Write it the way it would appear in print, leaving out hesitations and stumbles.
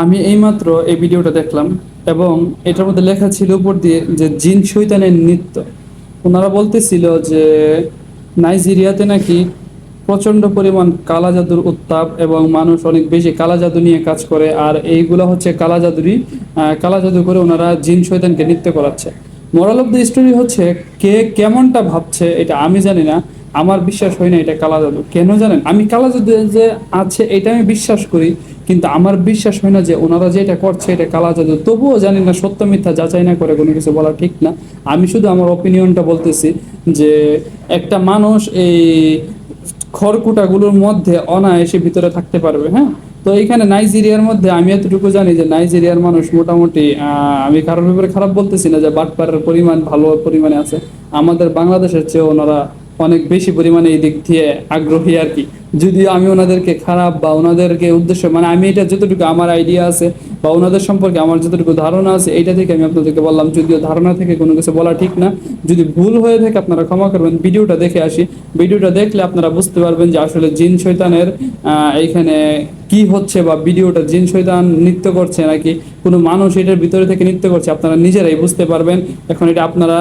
আমি এইমাত্র এই ভিডিওটা দেখলাম এবং এটার মধ্যে লেখা ছিল উপর দিয়ে যে জিন শৈতানের নৃত্য। ওনারা বলতেছিল যে নাইজেরিয়াতে নাকি প্রচন্ড পরিমাণ কালা জাদুর উত্তাপ এবং মানুষ অনেক বেশি কালা জাদু নিয়ে কাজ করে, আর এইগুলা হচ্ছে কালা জাদুরই কালা জাদু করে ওনারা জিন শৈতানকে নৃত্য করাচ্ছে। মোরাল অফ দ্য স্টোরি হচ্ছে, কে কেমনটা ভাবছে এটা আমি জানি না, আমার বিশ্বাস হয় না এটা কালা জাদু। কেন জানেন? আমি কালা জাদু যে আছে এটা আমি বিশ্বাস করি, কিন্তু আমার বিশ্বাস হয় না যে ওনারা যে এটা করছে এটা কালা জাদু। তবুও জানি না, সত্য মিথ্যা যাচাই না করে কোনো কিছু বলা ঠিক না। আমি শুধু আমার অপিনিয়নটা বলতেছি যে একটা মানুষ এই খড়কুটাগুলোর মধ্যে অনায়াসে ভিতরে থাকতে পারবে। হ্যাঁ, তো এইখানে নাইজেরিয়ার মধ্যে আমি এতটুকু জানি যে নাইজেরিয়ার মানুষ মোটামুটি আমি কারোর ব্যাপারে খারাপ বলতেছি না, যে বাটপাড়ার পরিমাণ ভালো পরিমাণে আছে। আমাদের বাংলাদেশের চেয়ে ওনারা অনেক বেশি পরিমাণে এই দিক দিয়ে আগ্রহী আর কি। যদিও আমি ওনাদেরকে খারাপ বা ওনাদেরকে উদ্দেশ্য, মানে আমি এটা যতটুকু আমার আইডিয়া আছে বা ওনাদের সম্পর্কে আমার যতটুকু ধারণা আছে এইটা থেকে আমি আপনাদেরকে বললাম। যদিও ধারণা থেকে কোনো কিছু বলা ঠিক না, যদি ভুল হয়ে থাকে আপনারা ক্ষমা করবেন। ভিডিওটা দেখে আসি, ভিডিওটা দেখলে আপনারা বুঝতে পারবেন যে আসলে জিন শয়তানের এইখানে কি হচ্ছে, বা ভিডিওটা জিন শয়তান নৃত্য করছে নাকি কোনো মানুষ এটার ভিতরে থেকে নৃত্য করছে, আপনারা নিজেরাই বুঝতে পারবেন। এখন এটা আপনারা